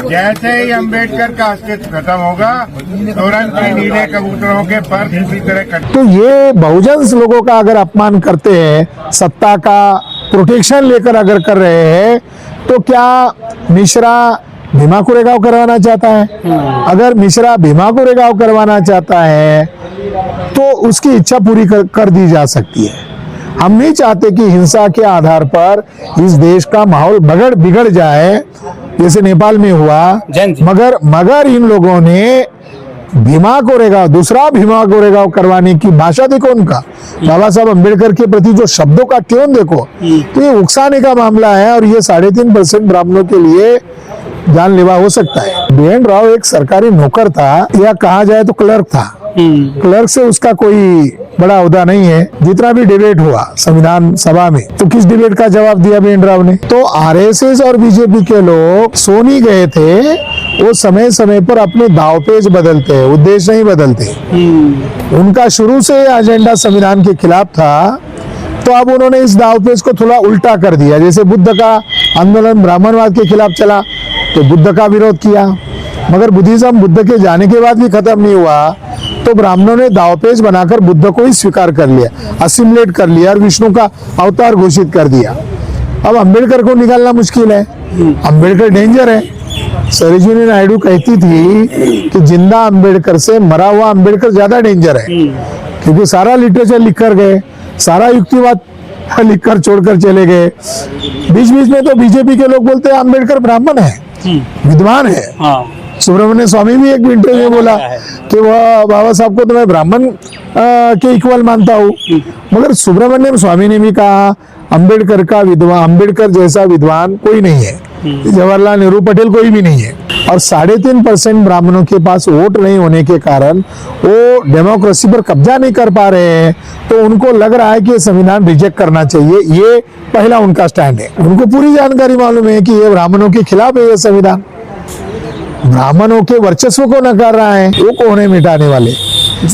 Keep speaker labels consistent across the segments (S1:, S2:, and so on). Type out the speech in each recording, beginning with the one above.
S1: जैसे ही अम्बेडकर का अस्तित्व खत्म होगा तुरंत ही नीले कबूतरों के पर इसी तरह कट।
S2: तो ये बहुजन लोगों का अगर अपमान करते हैं, सत्ता का प्रोटेक्शन लेकर अगर कर रहे हैं, तो क्या मिश्रा भीमा कोरेगांव करवाना चाहता है? अगर मिश्रा भीमा कोरेगांव करवाना चाहता है तो उसकी इच्छा पूरी कर दी जा सकती है। हम नहीं चाहते कि हिंसा के आधार पर इस देश का माहौल बिगड़ जाए, जैसे नेपाल में हुआ। मगर इन लोगों ने भीमा कोरेगांव, दूसरा भीमा कोरेगांव करवाने की भाषा देखो उनका, बाबा साहब अम्बेडकर के प्रति जो शब्दों का ट्यून देखो, तो ये उकसाने का मामला है और ये 3.5% ब्राह्मणों के लिए जानलेवा हो सकता है। बी.एन. राव एक सरकारी नौकर था, या कहा जाए तो क्लर्क था। क्लर्क से उसका कोई बड़ा ओहदा नहीं है। जितना भी डिबेट हुआ संविधान सभा में, तो किस डिबेट का जवाब दिया बी.एन. राव ने? तो आरएसएस और बीजेपी के लोग सोनी गए थे, वो समय समय पर अपने दावपेच बदलते हैं, उद्देश्य नहीं बदलते। उनका शुरू से एजेंडा संविधान के खिलाफ था, तो अब उन्होंने इस दावपेच को थोड़ा उल्टा कर दिया। जैसे बुद्ध का आंदोलन ब्राह्मणवाद के खिलाफ चला तो बुद्ध का विरोध किया, मगर बुद्धिज्म बुद्ध के जाने के बाद भी खत्म नहीं हुआ, तो ब्राह्मणों ने दावपेच बनाकर बुद्ध को ही स्वीकार कर लिया, असिमुलेट कर लिया और विष्णु का अवतार घोषित कर दिया। अब अम्बेडकर को निकालना मुश्किल है, अम्बेडकर डेंजर है। सरोजिनी नायडू कहती थी कि जिंदा अम्बेडकर से मरा हुआ अम्बेडकर ज्यादा डेंजर है, क्योंकि सारा लिटरेचर लिख कर गए, सारा युक्तिवाद लिखकर छोड़कर चले गए। बीच बीच में तो बीजेपी के लोग बोलते हैं अम्बेडकर ब्राह्मण है, विद्वान है। सुब्रमण्य स्वामी भी एक इंटरव्यू में बोला कि वह बाबा साहब को तो मैं ब्राह्मण के इक्वल मानता हूँ, मगर सुब्रमण्यम स्वामी ने भी कहा अम्बेडकर का विद्वान, अम्बेडकर जैसा विद्वान कोई नहीं है, जवाहरलाल नेहरू पटेल कोई भी नहीं है। और 3.5% ब्राह्मणों के पास वोट नहीं होने के कारण वो डेमोक्रेसी पर कब्जा नहीं कर पा रहे हैं, तो उनको लग रहा है कि ये संविधान रिजेक्ट करना चाहिए। ये पहला उनका स्टैंड है। उनको पूरी जानकारी मालूम है कि ये ब्राह्मणों के खिलाफ है, ये संविधान ब्राह्मणों के वर्चस्व को नकार रहा है। वो कौन है मिटाने वाले?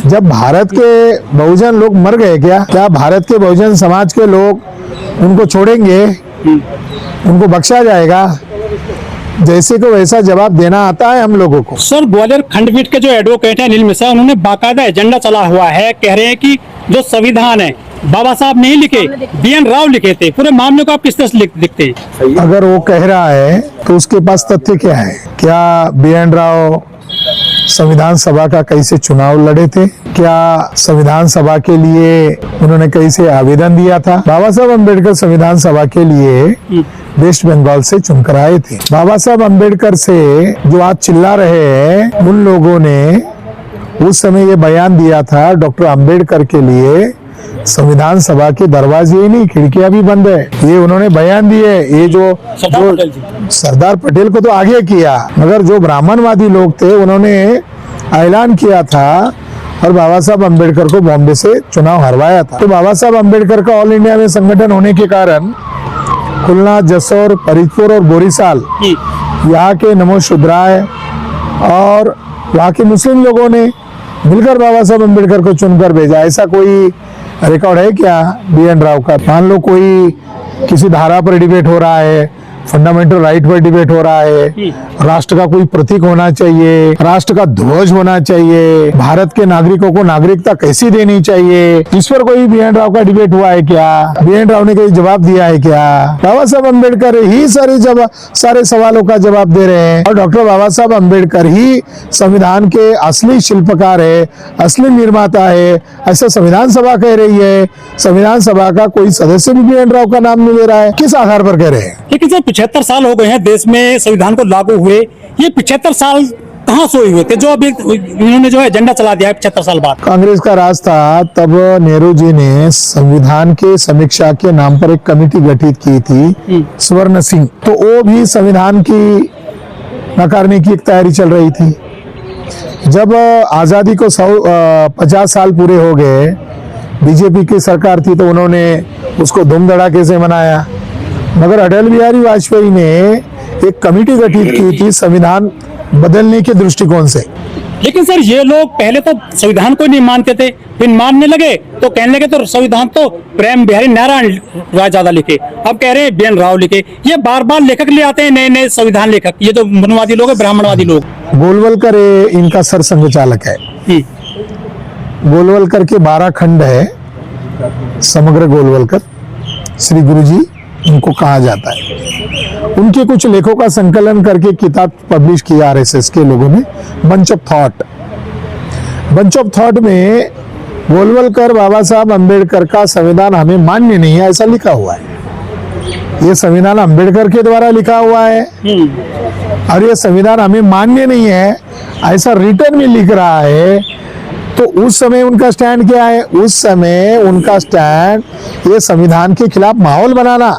S2: जब भारत के बहुजन लोग मर गए, क्या भारत के बहुजन समाज के लोग उनको छोड़ेंगे? उनको बख्शा जाएगा? जैसे को वैसा जवाब देना आता है हम लोगों को।
S3: सर, ग्वालियर खंडपीठ के जो एडवोकेट है अनिल मिश्रा, उन्होंने बाकायदा एजेंडा चला हुआ है, कह रहे हैं कि जो संविधान है बाबा साहब नहीं लिखे, बी.एन. राव लिखे थे। पूरे मामले को आप किस तरह से दिखते हैं?
S2: अगर वो कह रहा है तो उसके पास तथ्य क्या है? क्या बी.एन. राव संविधान सभा का कैसे चुनाव लड़े थे? क्या संविधान सभा के लिए उन्होंने कैसे आवेदन दिया था? बाबा साहब अम्बेडकर संविधान सभा के लिए वेस्ट बंगाल से चुनकर आए थे। बाबा साहब अम्बेडकर से जो आज चिल्ला रहे हैं, उन लोगों ने उस समय ये बयान दिया था, डॉक्टर अम्बेडकर के लिए संविधान सभा के दरवाजे ही नहीं, खिड़कियां भी बंद है। ये उन्होंने बयान दिए। ये जो सरदार पटेल को तो आगे किया, मगर जो ब्राह्मणवादी लोग थे उन्होंने ऐलान किया था और बाबा साहब अम्बेडकर को बॉम्बे से चुनाव हरवाया था। तो बाबा साहब अम्बेडकर का ऑल इंडिया में संगठन होने के कारण खुलना, जसोर, फरीदपुर और बोरीसाल, यहाँ के नमो शुद्राय और वहाँ के मुस्लिम लोगों ने मिलकर बाबा साहब अम्बेडकर को चुनकर भेजा। ऐसा कोई रिकॉर्ड है क्या बी.एन. राव का? मान लो कोई किसी धारा पर डिबेट हो रहा है, फंडामेंटल राइट पर डिबेट हो रहा है, राष्ट्र का कोई प्रतीक होना चाहिए, राष्ट्र का ध्वज होना चाहिए, भारत के नागरिकों को नागरिकता कैसी देनी चाहिए, इस पर कोई बी.एन. राव का डिबेट हुआ है क्या? बी.एन. राव ने कोई जवाब दिया है क्या? बाबा साहब अम्बेडकर ही सारे सवालों का जवाब दे रहे हैं और डॉक्टर बाबा साहब अम्बेडकर ही संविधान के असली शिल्पकार है, असली निर्माता है, ऐसा संविधान सभा कह रही है। संविधान सभा का कोई सदस्य भी बी.एन. राव का नाम नहीं ले रहा है। किस आधार पर कह रहे हैं?
S3: लेकिन सर, 75 साल हो गए हैं देश में संविधान को लागू हुए। ये 75 साल कहाँ सोए हुए थे? जो अभी इन्होंने जो एजेंडा चला दिया है 75 साल बाद।
S2: कांग्रेस का राज था, तब नेहरू जी ने संविधान के समीक्षा के नाम पर एक कमेटी गठित की थी, स्वर्ण सिंह। तो वो भी संविधान की नकारने की एक तैयारी चल रही थी। जब आजादी को 50 साल पूरे हो गए, बीजेपी की सरकार थी, तो उन्होंने उसको धूम धड़ाके से मनाया। मगर अटल बिहारी वाजपेयी ने एक कमेटी गठित की थी संविधान बदलने के दृष्टिकोण से।
S3: लेकिन सर ये लोग पहले तो संविधान को नहीं मानते थे, फिर मानने लगे तो कहने लगे तो संविधान तो प्रेम बिहारी नारायण राय ज्यादा लिखे, अब कह रहे हैं BN राव लिखे। ये बार बार लेखक ले आते हैं नए नए संविधान लेखक, ये जो मनवादी लोग है, ब्राह्मणवादी लोग।
S2: गोलवलकर इनका सर संघचालक है। गोलवलकर के 12 खंड है, समग्र गोलवलकर श्री गुरुजी इनको कहा जाता है। उनके कुछ लेखों का संकलन करके किताब पब्लिश किया RSS के लोगों ने, bunch of thought. Bunch of thought में गोलवलकर बाबा साहब अंबेडकर का संविधान हमें मान्य नहीं है ऐसा लिखा हुआ है। ये संविधान अंबेडकर के द्वारा लिखा हुआ है और ये संविधान हमें मान्य नहीं है ऐसा रिटर्न में लिख रहा है। तो उस समय उनका स्टैंड क्या है? उस समय उनका स्टैंड ये संविधान के खिलाफ माहौल बनाना,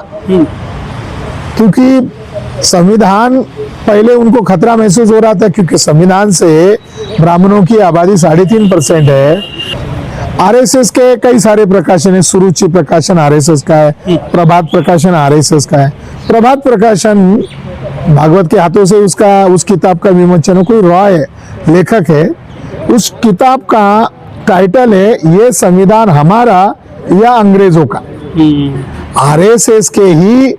S2: क्योंकि संविधान पहले उनको खतरा महसूस हो रहा था, क्योंकि संविधान से ब्राह्मणों की आबादी 3.5% है। RSS के कई सारे प्रकाशन है, सुरुचि प्रकाशन RSS का है, प्रभात प्रकाशन RSS का है। प्रभात प्रकाशन भागवत के हाथों से उस किताब का विमोचन, कोई रॉय लेखक है, उस किताब का टाइटल है ये संविधान हमारा या अंग्रेजों का। RSS के ही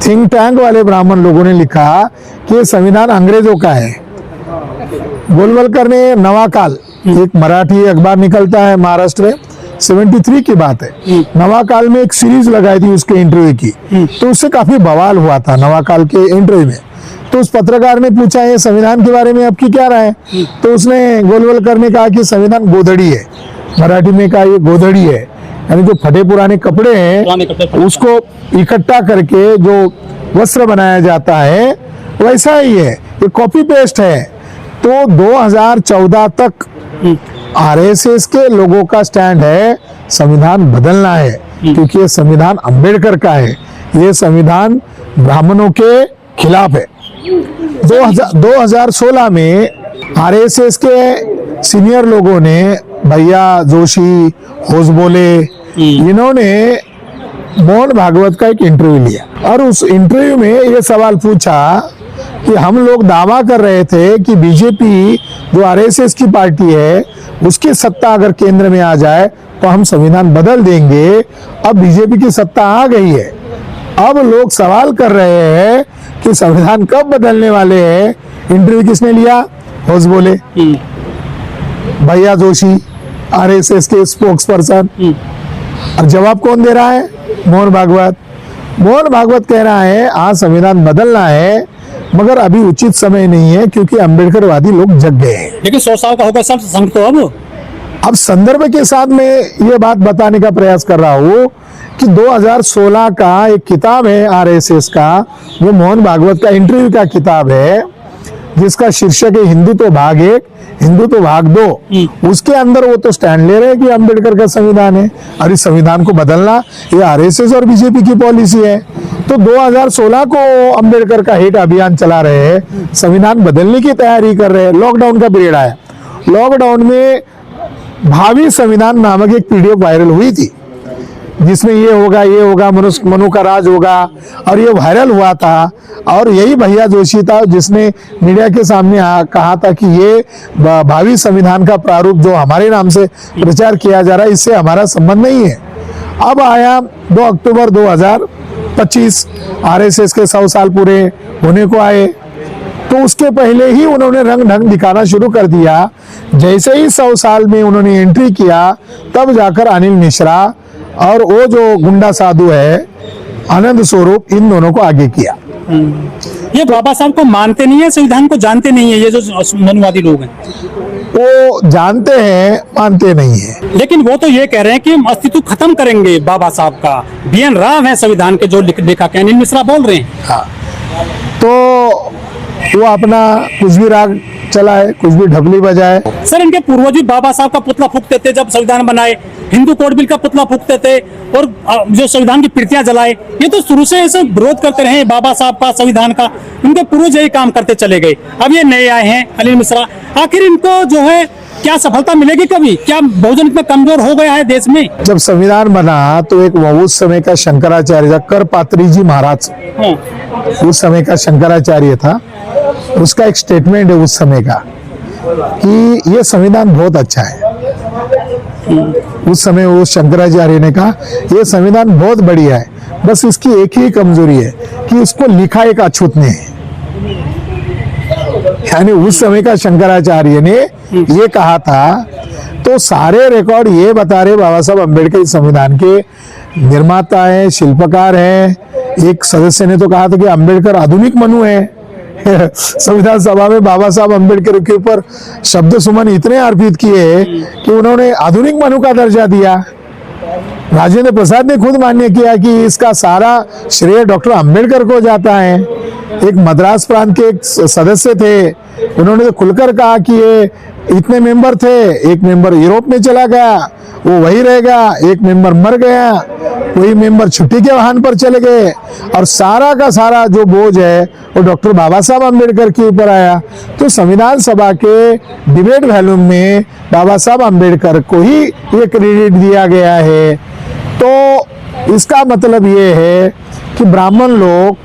S2: थिंक टैंक वाले ब्राह्मण लोगों ने लिखा कि ये संविधान अंग्रेजों का है। गोलवलकर ने नवा काल, एक मराठी अखबार निकलता है महाराष्ट्र में, 73 की बात है, नवा काल में एक सीरीज लगाई थी उसके इंटरव्यू की, तो उससे काफी बवाल हुआ था नवा काल के इंटरव्यू में। तो उस पत्रकार ने पूछा ये संविधान के बारे में आपकी क्या राय है? तो उसने गोलवलकर ने कहा कि संविधान गोधड़ी है, मराठी में कहा ये गोधड़ी है, यानी जो फटे पुराने कपड़े हैं उसको इकट्ठा करके जो वस्त्र बनाया जाता है वैसा ही है, ये कॉपी पेस्ट है। तो 2014 तक RSS के लोगों का स्टैंड है संविधान बदलना है, क्योंकि ये संविधान अंबेडकर का है, ये संविधान ब्राह्मणों के खिलाफ है। 2016 में RSS के सीनियर लोगों ने, भैया जोशी, होसबोले, इन्होंने मोहन भागवत का एक इंटरव्यू लिया और उस इंटरव्यू में ये सवाल पूछा कि हम लोग दावा कर रहे थे कि बीजेपी जो RSS की पार्टी है उसकी सत्ता अगर केंद्र में आ जाए तो हम संविधान बदल देंगे। अब बीजेपी की सत्ता आ गई है, अब लोग सवाल कर रहे हैं कि संविधान कब बदलने वाले हैं। इंटरव्यू किसने लिया? होसबोले, भैया जोशी, RSS के स्पोक्स पर्सन। और जवाब कौन दे रहा है? मोहन भागवत। मोहन भागवत कह रहा है हाँ संविधान बदलना है मगर अभी उचित समय नहीं है क्योंकि अंबेडकरवादी लोग जग गए हैं।
S3: लेकिन 100 साल का होगा सर संघ तो अब
S2: संदर्भ के साथ मैं ये बात बताने का प्रयास कर रहा हूँ कि 2016 का एक किताब है RSS का, वो मोहन भागवत का इंटरव्यू का किताब है जिसका शीर्षक है हिंदुत्व भाग 1, हिंदुत्व भाग 2। उसके अंदर वो तो स्टैंड ले रहे हैं कि अंबेडकर का संविधान है और इस संविधान को बदलना ये RSS और बीजेपी की पॉलिसी है। तो 2016 को अंबेडकर का हिट अभियान चला रहे हैं, संविधान बदलने की तैयारी कर रहे हैं। लॉकडाउन का पीरियड आया, लॉकडाउन में भावी संविधान नामक एक PDF वायरल हुई थी जिसमें ये होगा मनु का राज होगा, और ये वायरल हुआ था। और यही भैया जोशी था जिसने मीडिया के सामने कहा था कि ये भावी संविधान का प्रारूप जो हमारे नाम से प्रचार किया जा रहा है इससे हमारा संबंध नहीं है। अब आया 2 अक्टूबर 2025, RSS के 100 साल पूरे होने को आए, तो उसके पहले ही उन्होंने रंग ढंग दिखाना शुरू कर दिया। जैसे ही 100 साल में उन्होंने एंट्री किया तब जाकर अनिल मिश्रा और वो जो गुंडा साधु है आनंद स्वरूप, इन दोनों को आगे किया।
S3: ये बाबा साहब को मानते नहीं है, संविधान को जानते नहीं है, ये जो मनवादी लोग हैं
S2: वो जानते हैं मानते नहीं है।
S3: लेकिन वो तो ये कह रहे हैं कि हम अस्तित्व खत्म करेंगे बाबा साहब का। BN राव है संविधान के जो लेखक अनिल मिश्रा बोल रहे हैं।
S2: हाँ, तो वो अपना कुछ भी राग चलाए, कुछ भी ढबली बजाए।
S3: सर इनके पूर्वज भी बाबा साहब का पुतला फूकते थे, जब संविधान बनाए हिंदू कोड बिल का पुतला फूकते थे और जो संविधान की प्रतियां जलाए। ये तो शुरू से ऐसे विरोध करते रहे बाबा साहब का, संविधान का। उनके पूर्वज यही काम करते चले गए। अब ये नए आए हैं अनिल मिश्रा, आखिर इनको जो है क्या सफलता मिलेगी कभी? क्या बहुजन इतना कमजोर हो गया है देश में?
S2: जब संविधान बना तो एक उस समय का शंकराचार्य था, करपात्री जी महाराज, उस समय का शंकराचार्य था, उसका एक स्टेटमेंट है उस समय का कि ये संविधान बहुत अच्छा है। उस समय वो शंकराचार्य ने कहा ये संविधान बहुत बढ़िया है, बस इसकी एक ही कमजोरी है कि इसको लिखा एक अछूत ने है। यानी उस समय का शंकराचार्य ने ये कहा था। तो सारे रिकॉर्ड ये बता रहे बाबा साहब अम्बेडकर इस संविधान के निर्माता है, शिल्पकार है। एक सदस्य ने तो कहा था कि अम्बेडकर आधुनिक मनु है। संविधान सभा में बाबा साहब अम्बेडकर के ऊपर शब्द सुमन इतने अर्पित किए कि उन्होंने आधुनिक मनु का दर्जा दिया। राजेंद्र प्रसाद ने खुद मान्य किया कि इसका सारा श्रेय डॉक्टर अम्बेडकर को जाता है। एक मद्रास प्रांत के एक सदस्य थे, उन्होंने तो खुलकर कहा कि ये इतने मेंबर थे, एक मेंबर यूरोप में चला गया, वो वही रह गया, एक मेंबर मर गया, कोई मेंबर छुट्टी के वाहन पर चले गए, और सारा का सारा जो बोझ है वो डॉक्टर बाबा साहब अम्बेडकर के ऊपर आया। तो संविधान सभा के डिबेट वॉल्यूम में बाबा साहब अम्बेडकर को ही ये क्रेडिट दिया गया है। तो इसका मतलब ये है कि ब्राह्मण लोग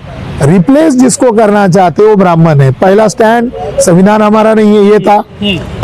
S2: रिप्लेस जिसको करना चाहते वो ब्राह्मण है। पहला स्टैंड संविधान हमारा नहीं है ये था,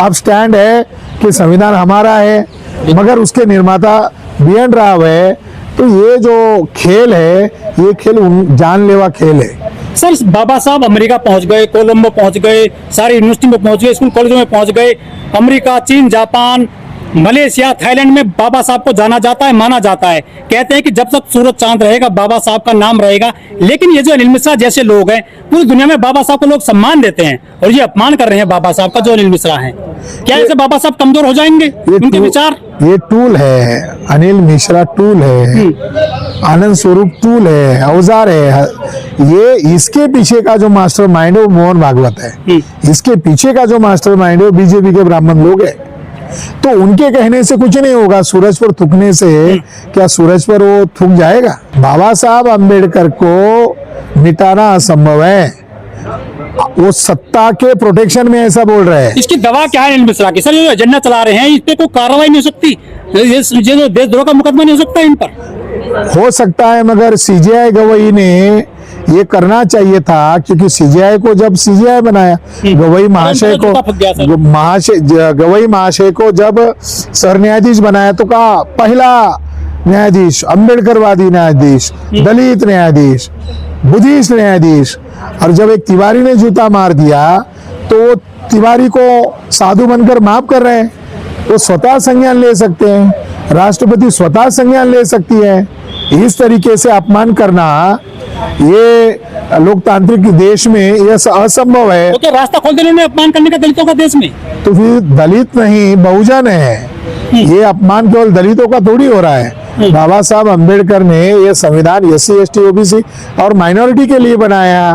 S2: अब स्टैंड है कि संविधान हमारा है, मगर उसके निर्माता बी.एन. राव है। तो ये जो खेल है ये खेल जानलेवा खेल है।
S3: सर, बाबा साहब अमेरिका पहुंच गए, कोलंबो पहुंच गए, सारी यूनिवर्सिटी में पहुंच गए, स्कूल कॉलेजों में पहुंच गए, अमेरिका, चीन, जापान, मलेशिया, थाईलैंड में बाबा साहब को जाना जाता है, माना जाता है। कहते हैं कि जब तक सूरज चांद रहेगा बाबा साहब का नाम रहेगा। लेकिन ये जो अनिल मिश्रा जैसे लोग हैं, पूरी दुनिया में बाबा साहब को लोग सम्मान देते हैं और ये अपमान कर रहे हैं बाबा साहब का, जो अनिल मिश्रा हैं। क्या ऐसे बाबा साहब कमजोर हो जाएंगे? उनके विचार,
S2: ये टूल है, अनिल मिश्रा टूल है, आनंद स्वरूप टूल है, औजार है। ये इसके पीछे का जो मास्टर माइंड है वो मोहन भागवत है। इसके पीछे का जो मास्टर माइंड है वो बीजेपी के ब्राह्मण लोग है। तो उनके कहने से कुछ नहीं होगा। सूरज पर थूकने से क्या सूरज पर वो थूक जाएगा? बाबा साहब अम्बेडकर को मिटाना असंभव है। वो सत्ता के प्रोटेक्शन में ऐसा बोल रहे हैं।
S3: इसकी दवा क्या है अनिल मिश्रा की? सर, ये एजेंडा चला रहे हैं, इस पे कोई कार्रवाई नहीं हो सकती? ये जो देशद्रोह का मुकदमा नहीं हो सकता इन पर?
S2: हो सकता है, मगर सीजेआई गवई ने ये करना चाहिए था, क्योंकि सीजेआई को जब सीजेआई बनाया, गवई महाशय को जब सर न्यायाधीश बनाया तो कहा पहला न्यायाधीश अम्बेडकरवादी न्यायाधीश, दलित न्यायाधीश, बुद्धिस्ट न्यायाधीश। और जब एक तिवारी ने जूता मार दिया तो वो तिवारी को साधु बनकर माफ कर रहे हैं। वो स्वतः संज्ञान ले सकते हैं, राष्ट्रपति स्वतः संज्ञान ले सकती है। इस तरीके से अपमान करना ये लोकतांत्रिक देश में यह असंभव है।
S3: तो क्या रास्ता खोल देने में अपमान करने का दलितों का देश में?
S2: तो फिर दलित नहीं बहुजन है। ये अपमान केवल दलितों का थोड़ी हो रहा है। बाबा साहब अम्बेडकर ने ये संविधान SC ST OBC और माइनॉरिटी के लिए बनाया।